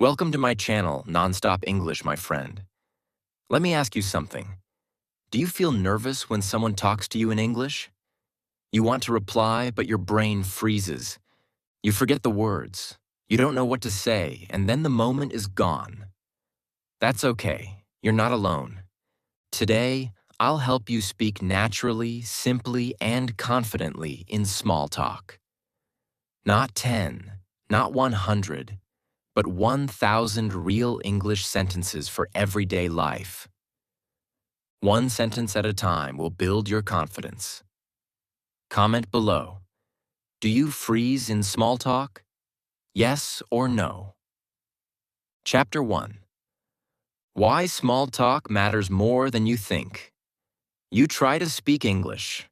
Welcome to my channel, Nonstop English, my friend. Let me ask you something. Do you feel nervous when someone talks to you in English? You want to reply, but your brain freezes. You forget the words. You don't know what to say, and then the moment is gone. That's okay. You're not alone. Today, I'll help you speak naturally, simply, and confidently in small talk. Not 10, not 100, but 1,000 real English sentences for everyday life. One sentence at a time will build your confidence. Comment below. Do you freeze in small talk? Yes or no? Chapter 1. Why small talk matters more than you think. You try to speak English.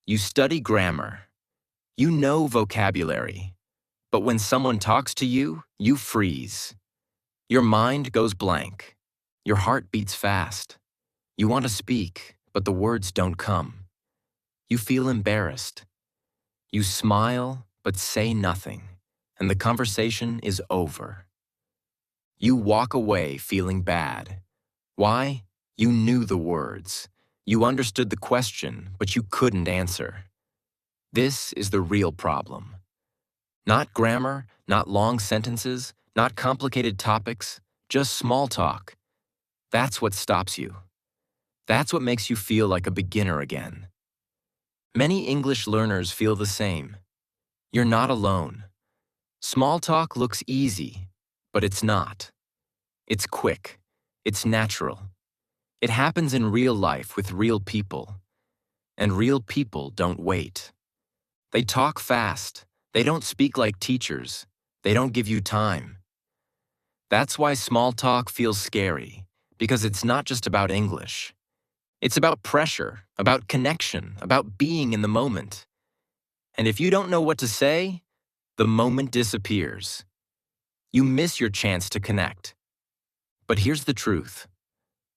You study grammar. You know vocabulary. But when someone talks to you, you freeze. Your mind goes blank. Your heart beats fast. You want to speak, but the words don't come. You feel embarrassed. You smile, but say nothing, and the conversation is over. You walk away feeling bad. Why? You knew the words. You understood the question, but you couldn't answer. This is the real problem. Not grammar, not long sentences, not complicated topics, just small talk. That's what stops you. That's what makes you feel like a beginner again. Many English learners feel the same. You're not alone. Small talk looks easy, but it's not. It's quick. It's natural. It happens in real life with real people. And real people don't wait. They talk fast. They don't speak like teachers. They don't give you time. That's why small talk feels scary, because it's not just about English. It's about pressure, about connection, about being in the moment. And if you don't know what to say, the moment disappears. You miss your chance to connect. But here's the truth.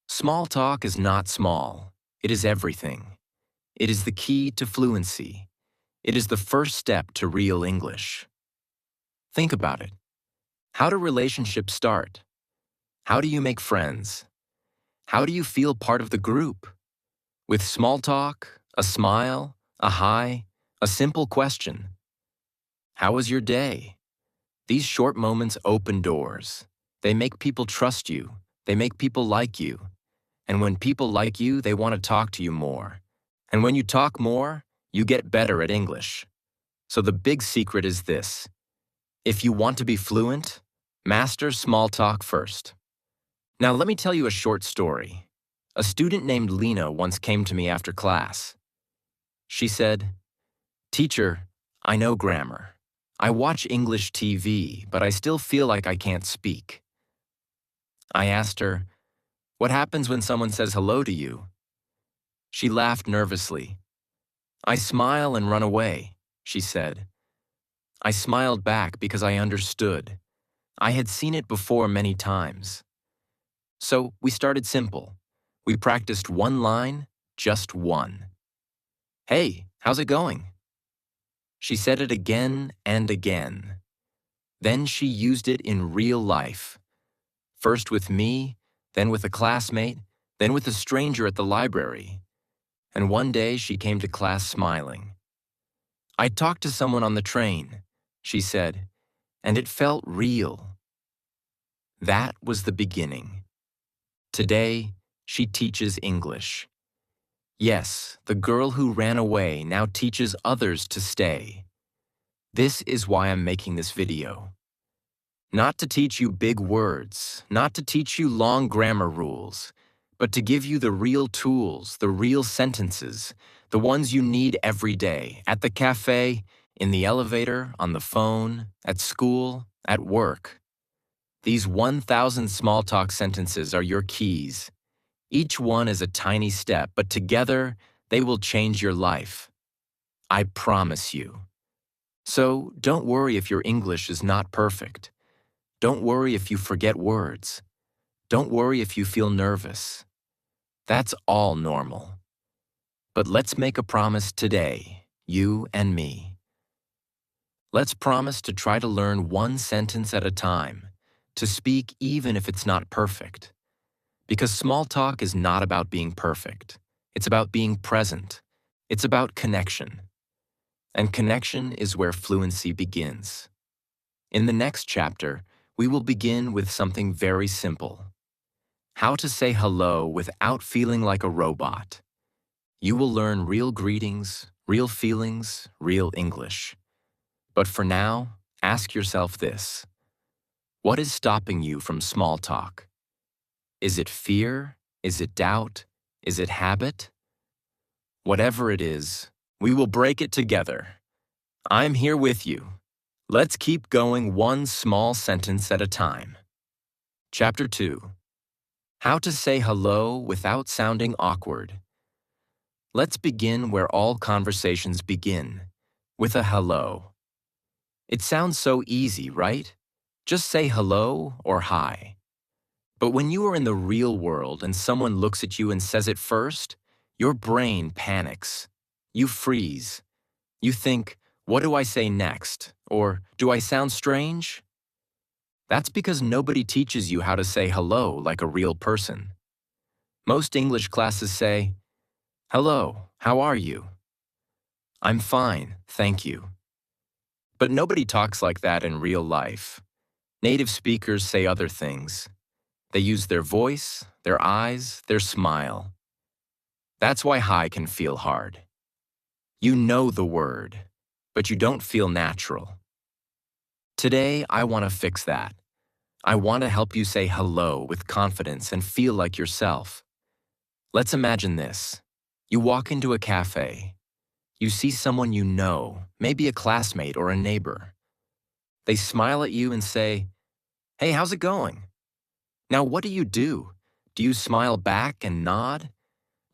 Small talk is not small. It is everything. It is the key to fluency. It is the first step to real English. Think about it. How do relationships start? How do you make friends? How do you feel part of the group? With small talk, a smile, a hi, a simple question. How was your day? These short moments open doors. They make people trust you. They make people like you. And when people like you, they want to talk to you more. And when you talk more, you get better at English. So the big secret is this. If you want to be fluent, master small talk first. Now let me tell you a short story. A student named Lena once came to me after class. She said, "Teacher, I know grammar. I watch English TV, but I still feel like I can't speak." I asked her, "What happens when someone says hello to you?" She laughed nervously. "I smile and run away," she said. I smiled back because I understood. I had seen it before many times. So we started simple. We practiced one line, just one. "Hey, how's it going?" She said it again and again. Then she used it in real life. First with me, then with a classmate, then with a stranger at the library. And one day she came to class smiling. "I talked to someone on the train," she said, "and it felt real." That was the beginning. Today, she teaches English. Yes, the girl who ran away now teaches others to stay. This is why I'm making this video. Not to teach you big words, not to teach you long grammar rules, but to give you the real tools, the real sentences, the ones you need every day, at the cafe, in the elevator, on the phone, at school, at work. These 1,000 small talk sentences are your keys. Each one is a tiny step, but together, they will change your life. I promise you. So don't worry if your English is not perfect. Don't worry if you forget words. Don't worry if you feel nervous. That's all normal. But let's make a promise today, you and me. Let's promise to try to learn one sentence at a time, to speak even if it's not perfect. Because small talk is not about being perfect. It's about being present. It's about connection. And connection is where fluency begins. In the next chapter, we will begin with something very simple. How to say hello without feeling like a robot. You will learn real greetings, real feelings, real English. But for now, ask yourself this. What is stopping you from small talk? Is it fear? Is it doubt? Is it habit? Whatever it is, we will break it together. I'm here with you. Let's keep going one small sentence at a time. Chapter 2. How to say hello without sounding awkward. Let's begin where all conversations begin, with a hello. It sounds so easy, right? Just say hello or hi. But when you are in the real world and someone looks at you and says it first, your brain panics. You freeze. You think, what do I say next? Or do I sound strange? That's because nobody teaches you how to say hello like a real person. Most English classes say, hello, how are you? I'm fine, thank you. But nobody talks like that in real life. Native speakers say other things. They use their voice, their eyes, their smile. That's why hi can feel hard. You know the word, but you don't feel natural. Today, I want to fix that. I want to help you say hello with confidence and feel like yourself. Let's imagine this. You walk into a cafe. You see someone you know, maybe a classmate or a neighbor. They smile at you and say, "Hey, how's it going?" Now, what do? Do you smile back and nod?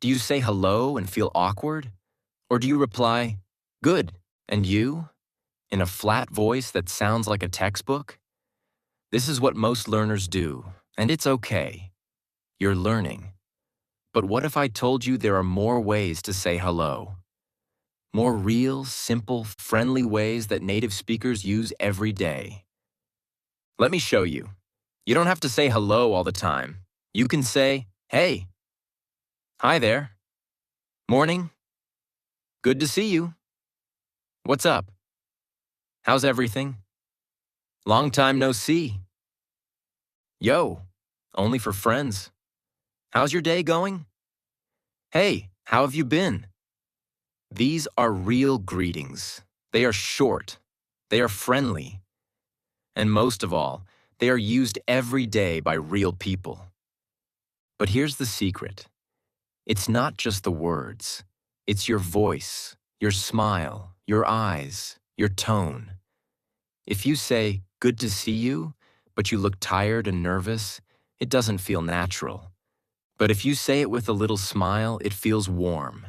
Do you say hello and feel awkward? Or do you reply, "Good, and you?" in a flat voice that sounds like a textbook? This is what most learners do, and it's okay. You're learning. But what if I told you there are more ways to say hello? More real, simple, friendly ways that native speakers use every day. Let me show you. You don't have to say hello all the time. You can say, "Hey, hi there. Morning. Good to see you. What's up? How's everything? Long time no see. Yo, only for friends. How's your day going? Hey, how have you been?" These are real greetings. They are short. They are friendly. And most of all, they are used every day by real people. But here's the secret. It's not just the words. It's your voice, your smile, your eyes, your tone. If you say, "Good to see you," but you look tired and nervous, it doesn't feel natural. But if you say it with a little smile, it feels warm.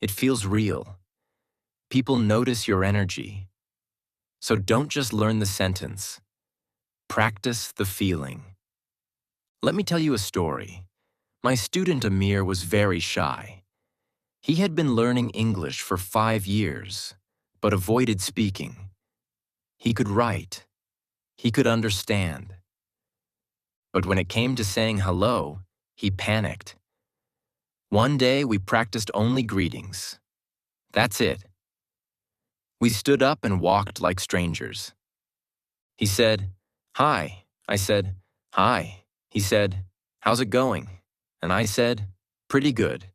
It feels real. People notice your energy. So don't just learn the sentence. Practice the feeling. Let me tell you a story. My student Amir was very shy. He had been learning English for 5 years, but avoided speaking. He could write. He could understand. But when it came to saying hello, he panicked. One day we practiced only greetings. That's it. We stood up and walked like strangers. He said, "Hi." I said, "Hi." He said, "How's it going?" And I said, "Pretty good."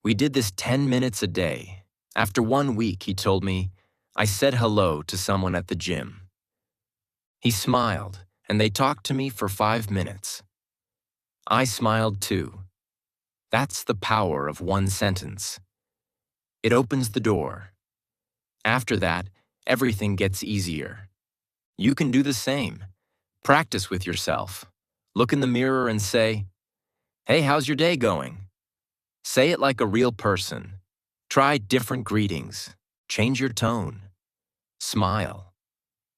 We did this 10 minutes a day. After 1 week, he told me, "I said hello to someone at the gym." He smiled, and they talked to me for 5 minutes. I smiled too. That's the power of one sentence. It opens the door. After that, everything gets easier. You can do the same. Practice with yourself. Look in the mirror and say, "Hey, how's your day going?" Say it like a real person. Try different greetings. Change your tone. Smile.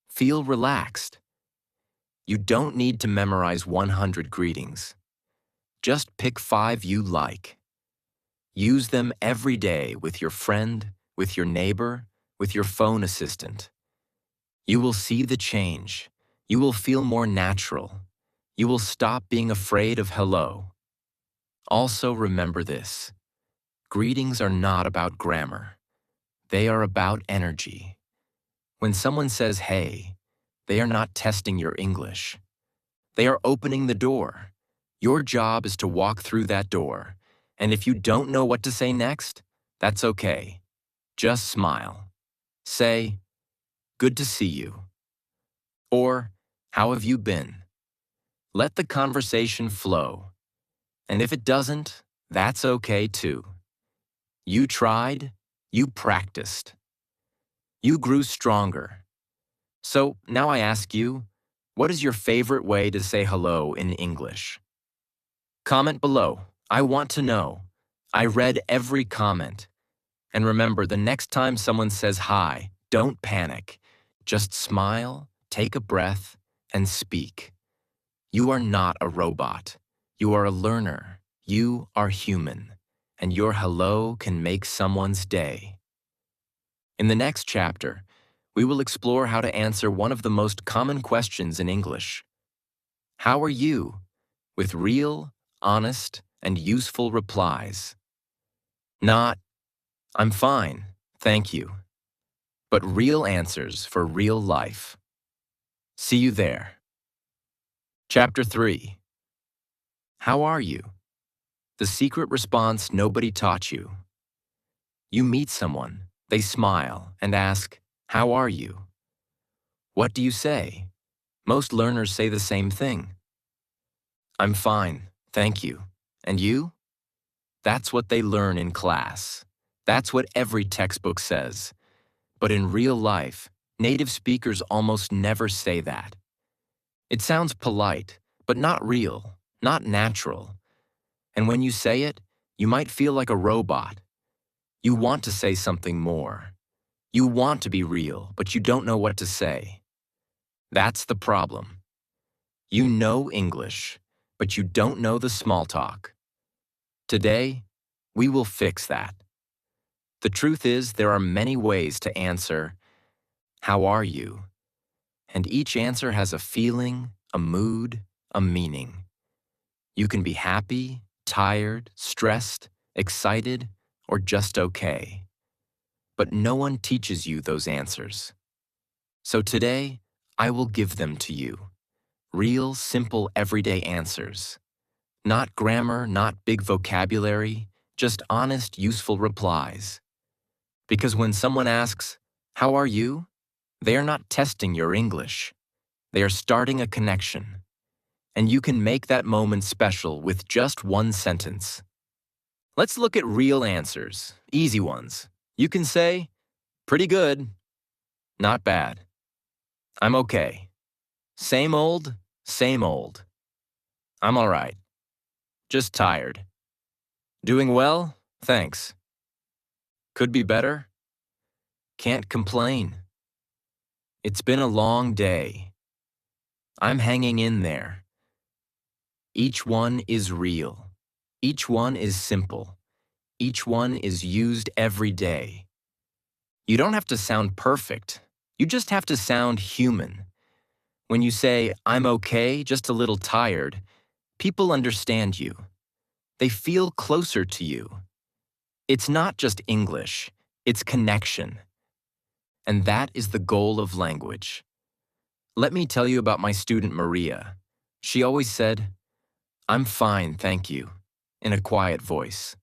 Feel relaxed. You don't need to memorize 100 greetings. Just pick 5 you like. Use them every day with your friend, with your neighbor, with your phone assistant. You will see the change. You will feel more natural. You will stop being afraid of hello. Also remember this. Greetings are not about grammar. They are about energy. When someone says hey, they are not testing your English. They are opening the door. Your job is to walk through that door. And if you don't know what to say next, that's okay. Just smile. Say, good to see you. Or, how have you been? Let the conversation flow. And if it doesn't, that's okay too. You tried, you practiced. You grew stronger. So now I ask you, what is your favorite way to say hello in English? Comment below. I want to know. I read every comment. And remember, the next time someone says hi, don't panic. Just smile, take a breath, and speak. You are not a robot. You are a learner. You are human. And your hello can make someone's day. In the next chapter, we will explore how to answer one of the most common questions in English. How are you? With real, honest, and useful replies. Not, I'm fine, thank you. But real answers for real life. See you there. Chapter 3. How are you? The secret response nobody taught you. You meet someone, they smile and ask, how are you? What do you say? Most learners say the same thing. I'm fine, thank you. And you? That's what they learn in class. That's what every textbook says. But in real life, native speakers almost never say that. It sounds polite, but not real, not natural. And when you say it, you might feel like a robot. You want to say something more. You want to be real, but you don't know what to say. That's the problem. You know English, but you don't know the small talk. Today, we will fix that. The truth is, there are many ways to answer, how are you? And each answer has a feeling, a mood, a meaning. You can be happy, tired, stressed, excited, or just okay. But no one teaches you those answers. So today, I will give them to you. Real, simple, everyday answers. Not grammar, not big vocabulary, just honest, useful replies. Because when someone asks, how are you? They are not testing your English. They are starting a connection. And you can make that moment special with just one sentence. Let's look at real answers, easy ones. You can say, pretty good, not bad. I'm okay. Same old, same old. I'm all right. Just tired. Doing well, thanks. Could be better. Can't complain. It's been a long day. I'm hanging in there. Each one is real. Each one is simple. Each one is used every day. You don't have to sound perfect. You just have to sound human. When you say, I'm okay, just a little tired, people understand you. They feel closer to you. It's not just English, it's connection. And that is the goal of language. Let me tell you about my student Maria. She always said, I'm fine, thank you, in a quiet voice.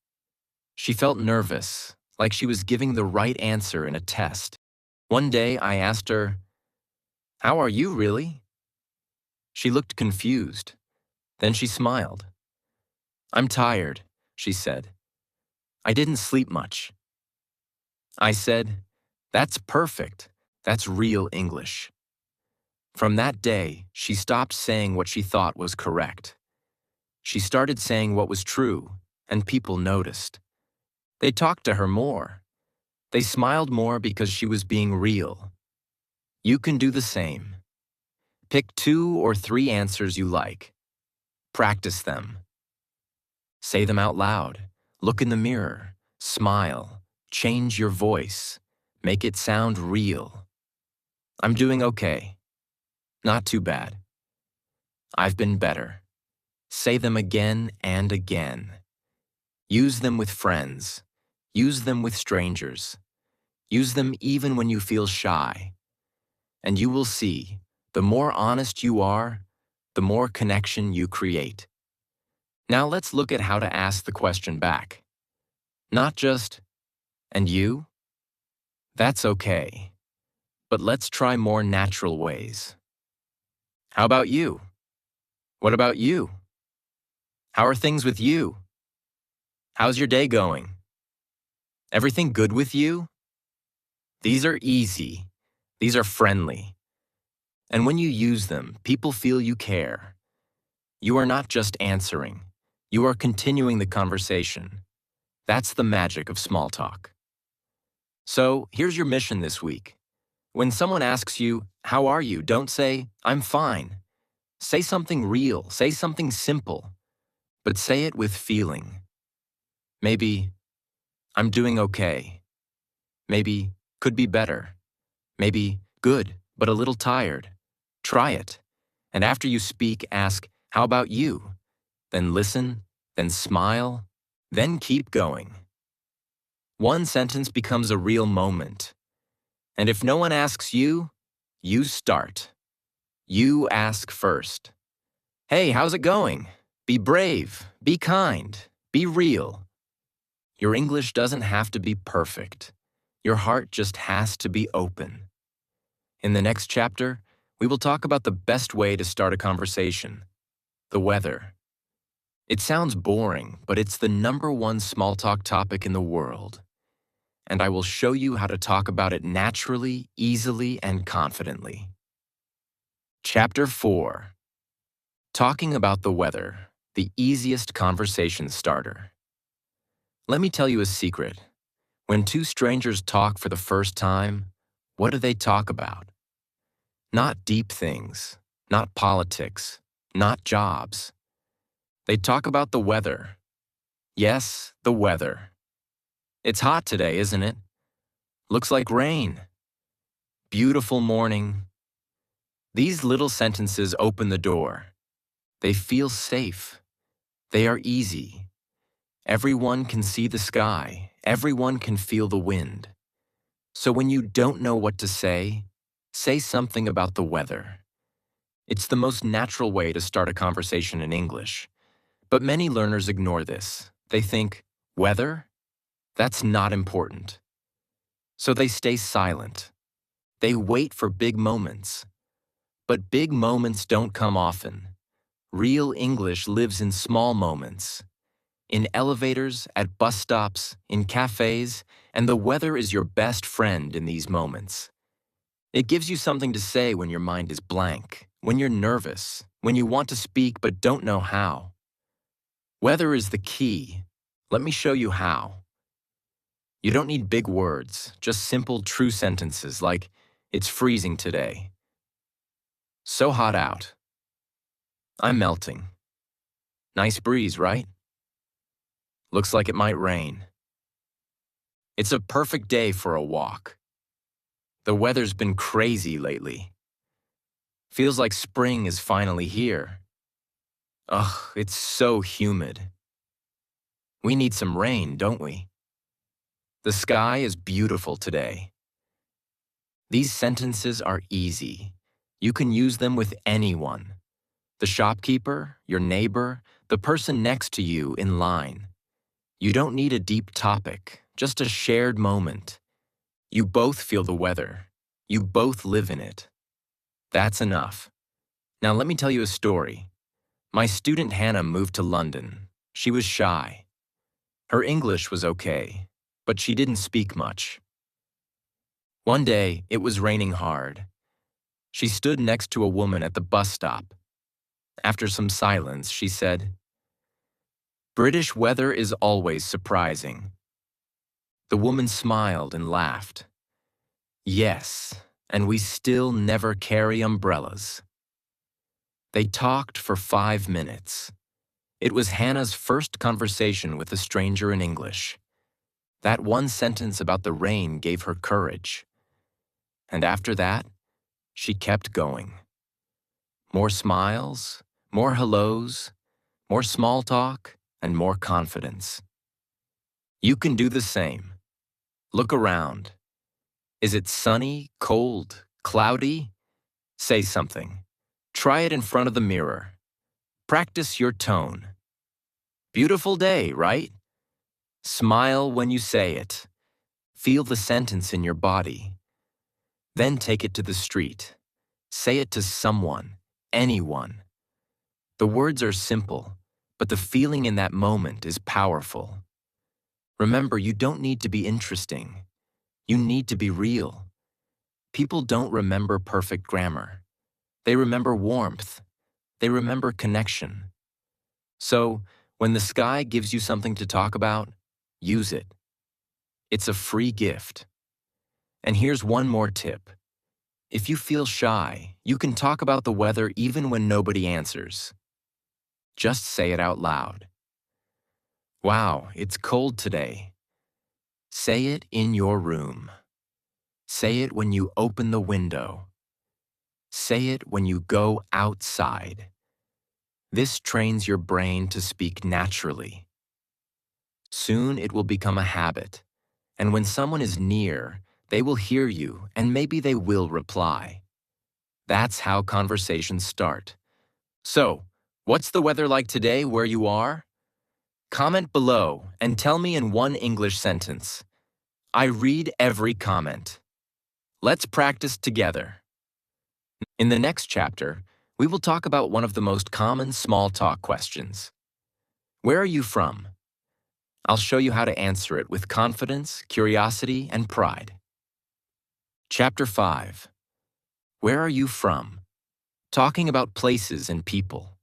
She felt nervous, like she was giving the right answer in a test. One day I asked her, how are you really? She looked confused. Then she smiled. I'm tired, she said. I didn't sleep much. I said, that's perfect. That's real English. From that day, she stopped saying what she thought was correct. She started saying what was true, and people noticed. They talked to her more. They smiled more because she was being real. You can do the same. Pick 2 or 3 answers you like. Practice them. Say them out loud. Look in the mirror. Smile. Change your voice. Make it sound real. I'm doing okay. Not too bad. I've been better. Say them again and again. Use them with friends. Use them with strangers. Use them even when you feel shy. And you will see, the more honest you are, the more connection you create. Now let's look at how to ask the question back. Not just, and you? That's okay. But let's try more natural ways. How about you? What about you? How are things with you? How's your day going? Everything good with you? These are easy. These are friendly. And when you use them, people feel you care. You are not just answering. You are continuing the conversation. That's the magic of small talk. So, here's your mission this week. When someone asks you, "How are you?" don't say, "I'm fine." Say something real, say something simple, but say it with feeling. Maybe, "I'm doing okay." Maybe, "Could be better." Maybe, "Good, but a little tired." Try it. And after you speak, ask, "How about you?" Then listen, then smile, then keep going. One sentence becomes a real moment. And if no one asks you, you start. You ask first. "Hey, how's it going?" Be brave, be kind, be real. Your English doesn't have to be perfect. Your heart just has to be open. In the next chapter, we will talk about the best way to start a conversation: the weather. It sounds boring, but it's the #1 small talk topic in the world. And I will show you how to talk about it naturally, easily, and confidently. Chapter 4. Talking about the weather, the easiest conversation starter. Let me tell you a secret. When two strangers talk for the first time, what do they talk about? Not deep things, not politics, not jobs. They talk about the weather. Yes, the weather. It's hot today, isn't it? Looks like rain. Beautiful morning. These little sentences open the door. They feel safe. They are easy. Everyone can see the sky. Everyone can feel the wind. So when you don't know what to say something about the weather. It's the most natural way to start a conversation in English. But many learners ignore this. They think, weather? That's not important. So they stay silent. They wait for big moments. But big moments don't come often. Real English lives in small moments. In elevators, at bus stops, in cafes, and the weather is your best friend in these moments. It gives you something to say when your mind is blank, when you're nervous, when you want to speak but don't know how. Weather is the key. Let me show you how. You don't need big words, just simple, true sentences like, "It's freezing today." "So hot out." "I'm melting." "Nice breeze, right?" "Looks like it might rain." "It's a perfect day for a walk." "The weather's been crazy lately." "Feels like spring is finally here." "Ugh, it's so humid." "We need some rain, don't we?" "The sky is beautiful today." These sentences are easy. You can use them with anyone. The shopkeeper, your neighbor, the person next to you in line. You don't need a deep topic, just a shared moment. You both feel the weather. You both live in it. That's enough. Now let me tell you a story. My student Hannah moved to London. She was shy. Her English was okay, but she didn't speak much. One day, it was raining hard. She stood next to a woman at the bus stop. After some silence, she said, "British weather is always surprising." The woman smiled and laughed. "Yes, and we still never carry umbrellas." They talked for 5 minutes. It was Hannah's first conversation with a stranger in English. That one sentence about the rain gave her courage. And after that, she kept going. More smiles, more hellos, more small talk, and more confidence. You can do the same. Look around. Is it sunny, cold, cloudy? Say something. Try it in front of the mirror. Practice your tone. Beautiful day, right? Smile when you say it. Feel the sentence in your body. Then take it to the street. Say it to someone, anyone. The words are simple, but the feeling in that moment is powerful. Remember, you don't need to be interesting. You need to be real. People don't remember perfect grammar. They remember warmth. They remember connection. So, when the sky gives you something to talk about, use it. It's a free gift. And here's one more tip. If you feel shy, you can talk about the weather even when nobody answers. Just say it out loud. Wow, it's cold today. Say it in your room. Say it when you open the window. Say it when you go outside. This trains your brain to speak naturally. Soon it will become a habit, and when someone is near, they will hear you and maybe they will reply. That's how conversations start. So, what's the weather like today where you are? Comment below and tell me in one English sentence. I read every comment. Let's practice together. In the next chapter, we will talk about one of the most common small talk questions. Where are you from? I'll show you how to answer it with confidence, curiosity, and pride. Chapter 5. Where are you from? Talking about places and people.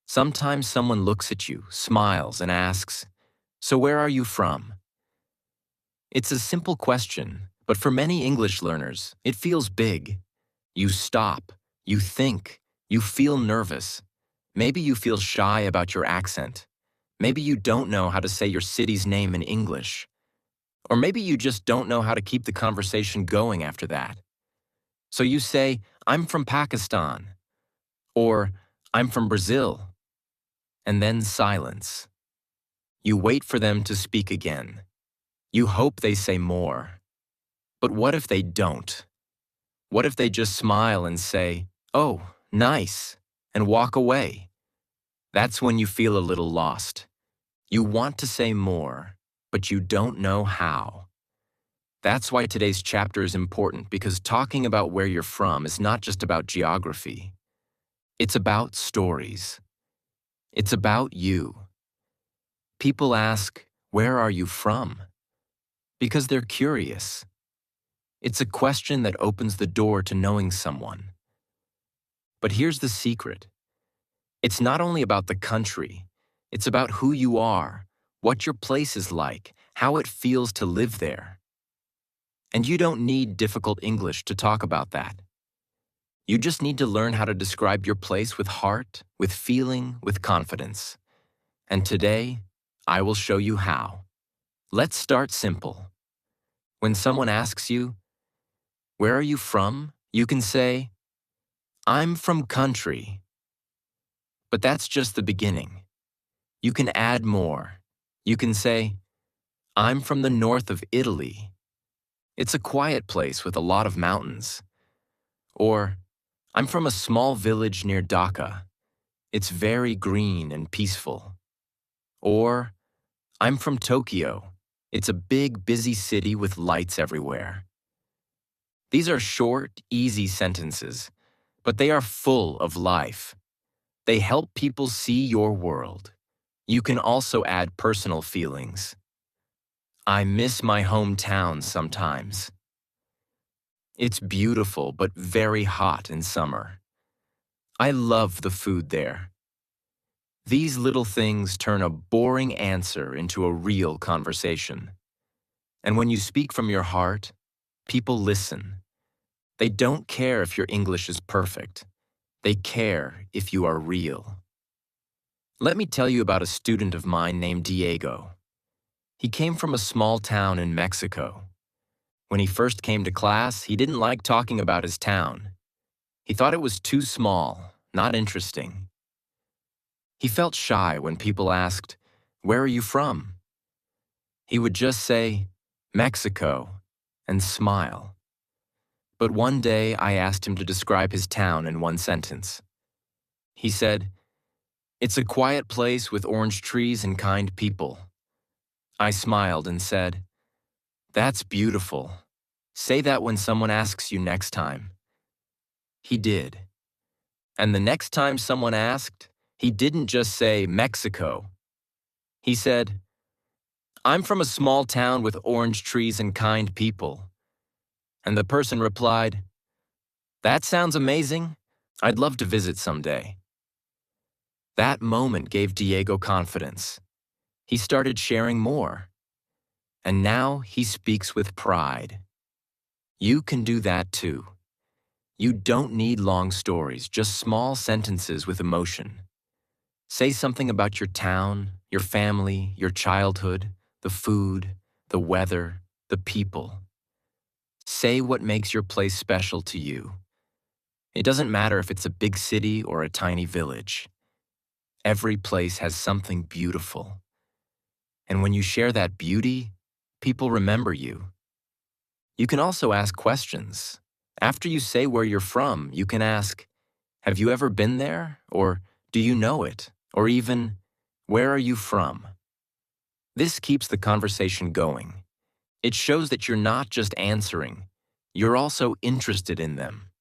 Sometimes someone looks at you, smiles, and asks, "So where are you from?" It's a simple question, but for many English learners, it feels big. You stop, you think, you feel nervous. Maybe you feel shy about your accent. Maybe you don't know how to say your city's name in English. Or maybe you just don't know how to keep the conversation going after that. So you say, "I'm from Pakistan," or "I'm from Brazil," and then silence. You wait for them to speak again. You hope they say more. But what if they don't? What if they just smile and say, "Oh, nice," and walk away? That's when you feel a little lost. You want to say more, but you don't know how. That's why today's chapter is important, because talking about where you're from is not just about geography. It's about stories. It's about you. People ask, "Where are you from?" because they're curious. It's a question that opens the door to knowing someone. But here's the secret. It's not only about the country. It's about who you are, what your place is like, how it feels to live there. And you don't need difficult English to talk about that. You just need to learn how to describe your place with heart, with feeling, with confidence. And today, I will show you how. Let's start simple. When someone asks you, "Where are you from?" you can say, "I'm from country." But that's just the beginning. You can add more. You can say, "I'm from the north of Italy. It's a quiet place with a lot of mountains." Or, "I'm from a small village near Dhaka. It's very green and peaceful." Or, "I'm from Tokyo. It's a big, busy city with lights everywhere." These are short, easy sentences, but they are full of life. They help people see your world. You can also add personal feelings. "I miss my hometown sometimes. It's beautiful but very hot in summer. I love the food there." These little things turn a boring answer into a real conversation. And when you speak from your heart, people listen. They don't care if your English is perfect. They care if you are real. Let me tell you about a student of mine named Diego. He came from a small town in Mexico. When he first came to class, he didn't like talking about his town. He thought it was too small, not interesting. He felt shy when people asked, "Where are you from?" He would just say, "Mexico," and smile. But one day I asked him to describe his town in one sentence. He said, "It's a quiet place with orange trees and kind people." I smiled and said, "That's beautiful. Say that when someone asks you next time." He did. And the next time someone asked, he didn't just say Mexico. He said, "I'm from a small town with orange trees and kind people." And the person replied, "That sounds amazing. I'd love to visit someday." That moment gave Diego confidence. He started sharing more. And now he speaks with pride. You can do that too. You don't need long stories, just small sentences with emotion. Say something about your town, your family, your childhood, the food, the weather, the people. Say what makes your place special to you. It doesn't matter if it's a big city or a tiny village. Every place has something beautiful. And when you share that beauty, people remember you. You can also ask questions. After you say where you're from, you can ask, "Have you ever been there?" Or, "Do you know it?" Or even, "Where are you from?" This keeps the conversation going. It shows that you're not just answering, you're also interested in them.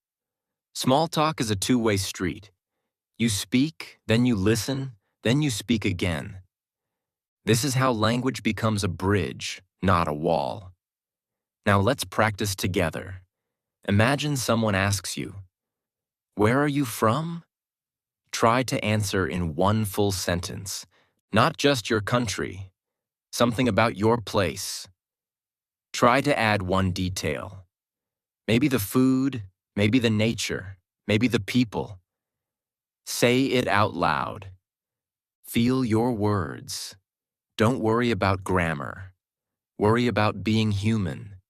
Small talk is a two-way street. You speak, then you listen, then you speak again. This is how language becomes a bridge, not a wall. Now let's practice together. Imagine someone asks you, "Where are you from?" Try to answer in one full sentence, not just your country, something about your place. Try to add one detail. Maybe the food, maybe the nature, maybe the people. Say it out loud. Feel your words. Don't worry about grammar. Worry about being human.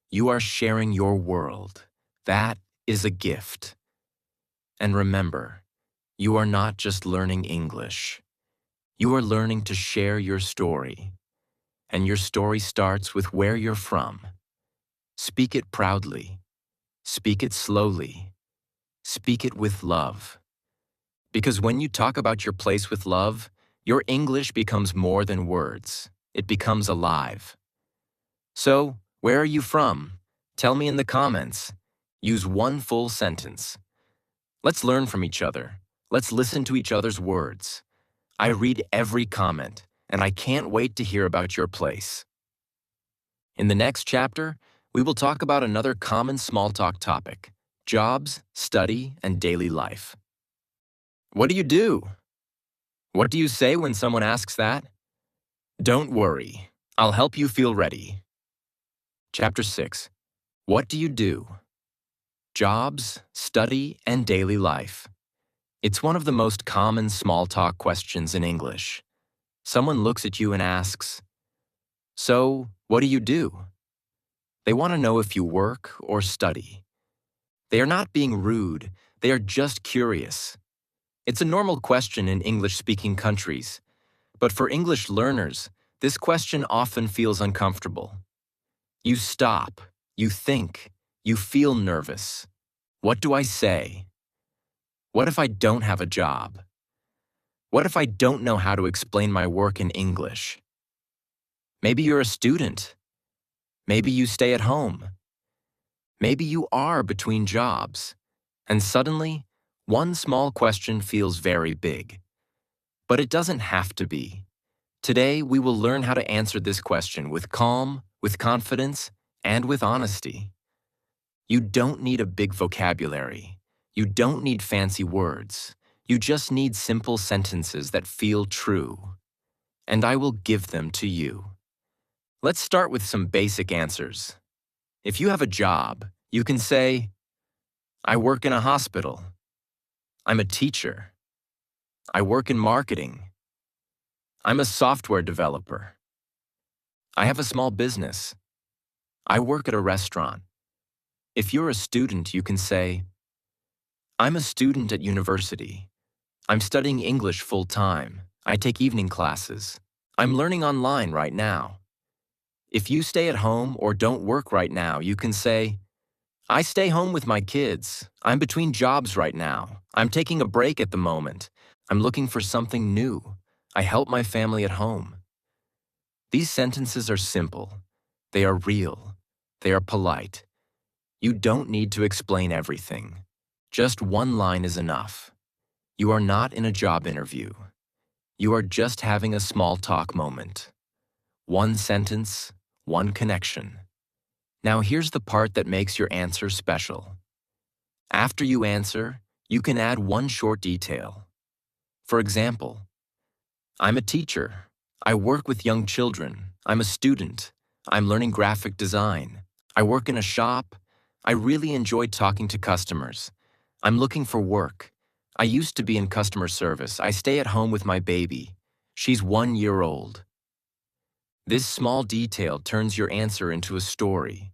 You are sharing your world. That is a gift. And remember, you are not just learning English. You are learning to share your story. And your story starts with where you're from. Speak it proudly. Speak it slowly. Speak it with love. Because when you talk about your place with love, your English becomes more than words. It becomes alive. So, where are you from? Tell me in the comments. Use one full sentence. Let's learn from each other. Let's listen to each other's words. I read every comment, and I can't wait to hear about your place. In the next chapter, we will talk about another common small talk topic: jobs, study, and daily life. What do you do? What do you say when someone asks that? Don't worry, I'll help you feel ready. Chapter 6. What do you do? Jobs, study, and daily life. It's one of the most common small talk questions in English. Someone looks at you and asks, "So, what do you do?" They want to know if you work or study. They are not being rude, they are just curious. It's a normal question in English-speaking countries, but for English learners, this question often feels uncomfortable. You stop, you think, you feel nervous. What do I say? What if I don't have a job? What if I don't know how to explain my work in English? Maybe you're a student. Maybe you stay at home. Maybe you are between jobs. And suddenly, one small question feels very big. But it doesn't have to be. Today, we will learn how to answer this question with calm, with confidence, and with honesty. You don't need a big vocabulary. You don't need fancy words. You just need simple sentences that feel true. And I will give them to you. Let's start with some basic answers. If you have a job, you can say, "I work in a hospital." "I'm a teacher." "I work in marketing." "I'm a software developer." "I have a small business." "I work at a restaurant." If you're a student, you can say, I'm a student at university. I'm studying English full-time. I take evening classes. I'm learning online right now. If you stay at home or don't work right now, you can say, I stay home with my kids. I'm between jobs right now. I'm taking a break at the moment. I'm looking for something new. I help my family at home. These sentences are simple. They are real. They are polite. You don't need to explain everything. Just one line is enough. You are not in a job interview. You are just having a small talk moment. One sentence, one connection. Now here's the part that makes your answer special. After you answer, you can add one short detail. For example, I'm a teacher. I work with young children. I'm a student. I'm learning graphic design. I work in a shop. I really enjoy talking to customers. I'm looking for work. I used to be in customer service. I stay at home with my baby. She's 1 year old. This small detail turns your answer into a story.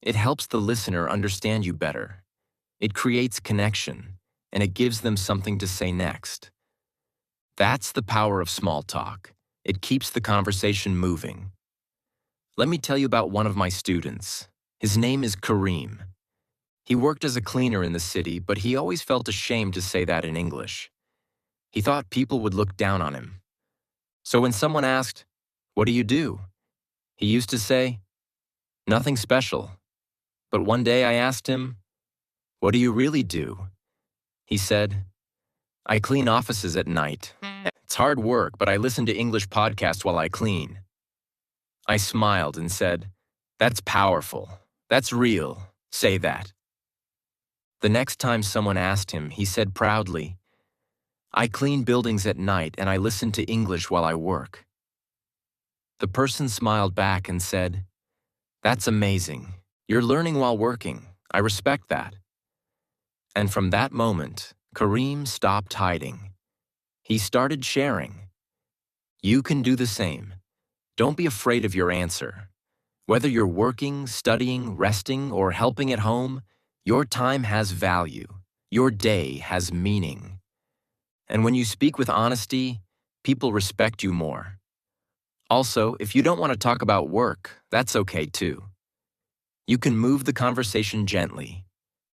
It helps the listener understand you better. It creates connection, and it gives them something to say next. That's the power of small talk. It keeps the conversation moving. Let me tell you about one of my students. His name is Kareem. He worked as a cleaner in the city, but he always felt ashamed to say that in English. He thought people would look down on him. So when someone asked, "What do you do?" he used to say, "Nothing special." But one day I asked him, "What do you really do?" He said, "I clean offices at night. It's hard work, but I listen to English podcasts while I clean." I smiled and said, "That's powerful. That's real. Say that." The next time someone asked him, he said proudly, "I clean buildings at night and I listen to English while I work." The person smiled back and said, "That's amazing. You're learning while working. I respect that." And from that moment, Kareem stopped hiding. He started sharing. You can do the same. Don't be afraid of your answer. Whether you're working, studying, resting, or helping at home, your time has value. Your day has meaning. And when you speak with honesty, people respect you more. Also, if you don't want to talk about work, that's okay too. You can move the conversation gently.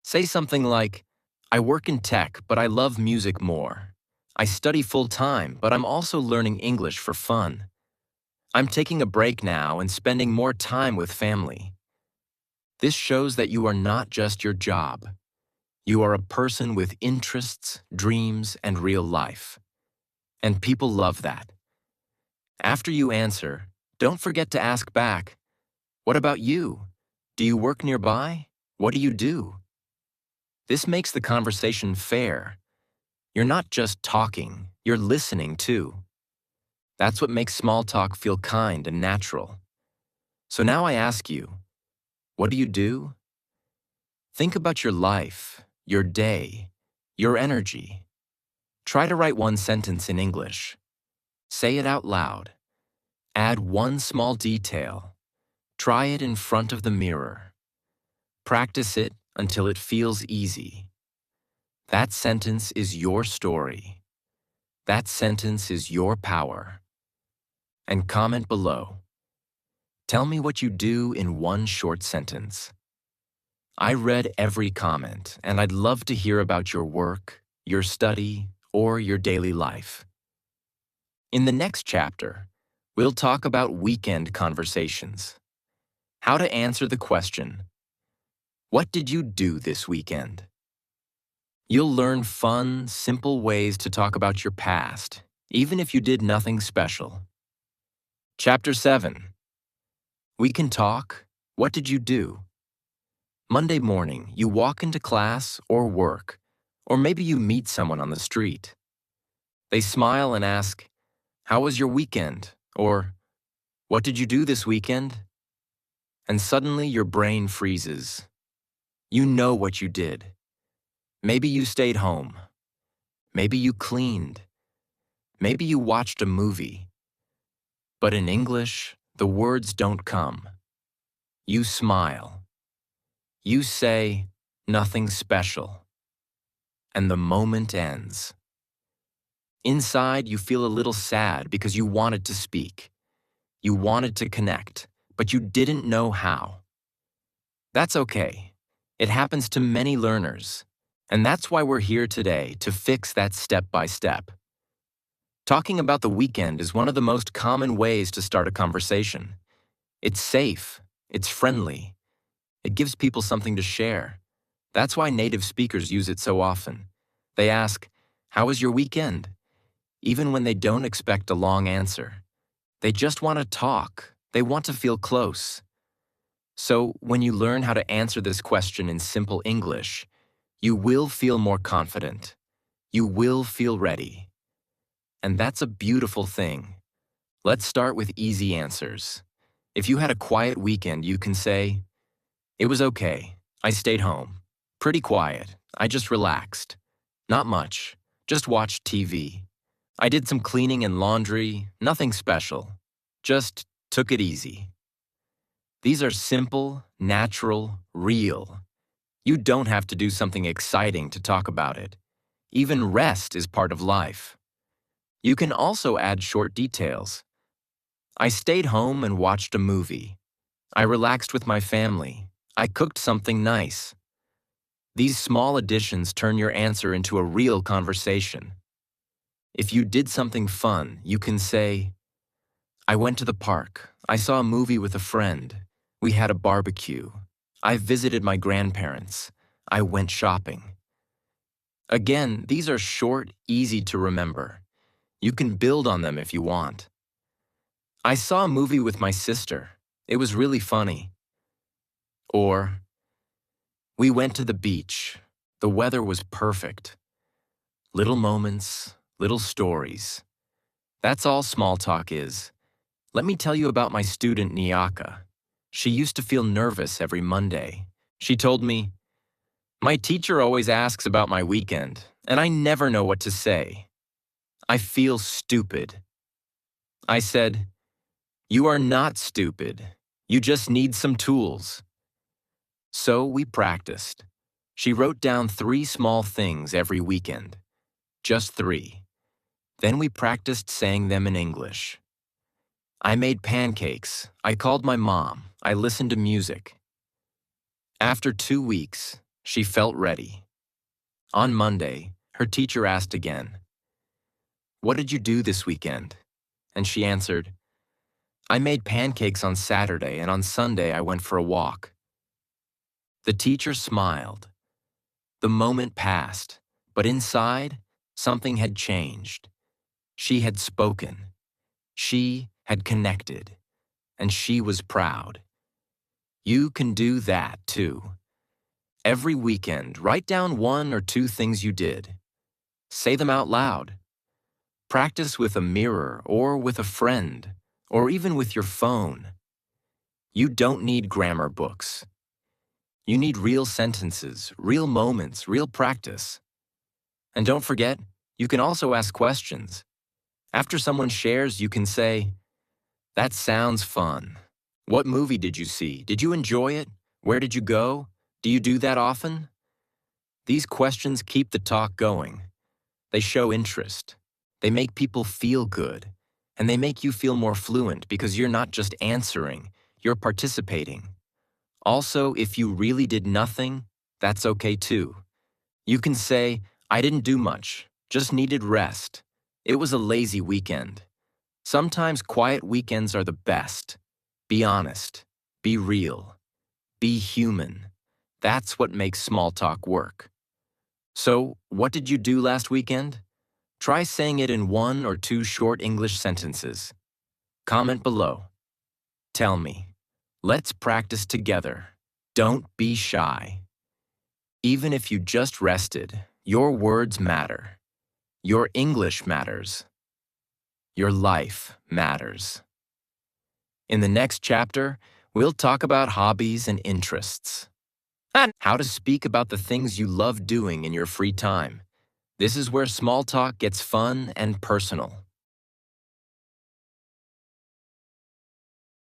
Say something like, I work in tech, but I love music more. I study full-time, but I'm also learning English for fun. I'm taking a break now and spending more time with family. This shows that you are not just your job. You are a person with interests, dreams, and real life. And people love that. After you answer, don't forget to ask back, what about you? Do you work nearby? What do you do? This makes the conversation fair. You're not just talking, you're listening too. That's what makes small talk feel kind and natural. So now I ask you, what do you do? Think about your life, your day, your energy. Try to write one sentence in English. Say it out loud. Add one small detail. Try it in front of the mirror. Practice it until it feels easy. That sentence is your story. That sentence is your power. And comment below. Tell me what you do in one short sentence. I read every comment, and I'd love to hear about your work, your study, or your daily life. In the next chapter, we'll talk about weekend conversations. How to answer the question, what did you do this weekend? You'll learn fun, simple ways to talk about your past, even if you did nothing special. Chapter 7. We can talk. What did you do? Monday morning, you walk into class or work, or maybe you meet someone on the street. They smile and ask, how was your weekend? Or, what did you do this weekend? And suddenly your brain freezes. You know what you did. Maybe you stayed home. Maybe you cleaned. Maybe you watched a movie. But in English, the words don't come. You smile. You say, nothing special. and the moment ends. Inside, you feel a little sad because you wanted to speak. You wanted to connect, but you didn't know how. That's okay. It happens to many learners, and that's why we're here today to fix that step by step. Talking about the weekend is one of the most common ways to start a conversation. It's safe, it's friendly, it gives people something to share. That's why native speakers use it so often. They ask, "How was your weekend?" Even when they don't expect a long answer. They just want to talk. They want to feel close. So, when you learn how to answer this question in simple English, you will feel more confident. You will feel ready. And that's a beautiful thing. Let's start with easy answers. If you had a quiet weekend, you can say, "It was okay. I stayed home. Pretty quiet. I just relaxed. Not much. Just watched TV. I did some cleaning and laundry. Nothing special. Just took it easy." These are simple, natural, real. You don't have to do something exciting to talk about it. Even rest is part of life. You can also add short details. I stayed home and watched a movie. I relaxed with my family. I cooked something nice. These small additions turn your answer into a real conversation. If you did something fun, you can say, "I went to the park. I saw a movie with a friend. We had a barbecue. I visited my grandparents. I went shopping." Again, these are short, easy to remember. You can build on them if you want. "I saw a movie with my sister. It was really funny." Or, "We went to the beach. The weather was perfect." Little moments, little stories. That's all small talk is. Let me tell you about my student Nyaka. She used to feel nervous every Monday. She told me, "My teacher always asks about my weekend, and I never know what to say. I feel stupid." I said, "You are not stupid. You just need some tools." So we practiced. She wrote down 3 small things every weekend. Just 3. Then we practiced saying them in English. I made pancakes. I called my mom. I listened to music. After 2 weeks, she felt ready. On Monday, her teacher asked again, "What did you do this weekend?" And she answered, "I made pancakes on Saturday, and on Sunday I went for a walk." The teacher smiled. The moment passed, but inside, something had changed. She had spoken. She had connected. And she was proud. You can do that too. Every weekend, write down 1 or 2 things you did. Say them out loud. Practice with a mirror or with a friend, or even with your phone. You don't need grammar books. You need real sentences, real moments, real practice. And don't forget, you can also ask questions. After someone shares, you can say, "That sounds fun. What movie did you see? Did you enjoy it? Where did you go? Do you do that often?" These questions keep the talk going. They show interest. They make people feel good. And they make you feel more fluent because you're not just answering, you're participating. Also, if you really did nothing, that's okay too. You can say, "I didn't do much, just needed rest. It was a lazy weekend." Sometimes quiet weekends are the best. Be honest. Be real. Be human. That's what makes small talk work. So, what did you do last weekend? Try saying it in 1 or 2 short English sentences. Comment below. Tell me. Let's practice together. Don't be shy. Even if you just rested, your words matter. Your English matters. Your life matters. In the next chapter, we'll talk about hobbies and interests. And how to speak about the things you love doing in your free time. This is where small talk gets fun and personal.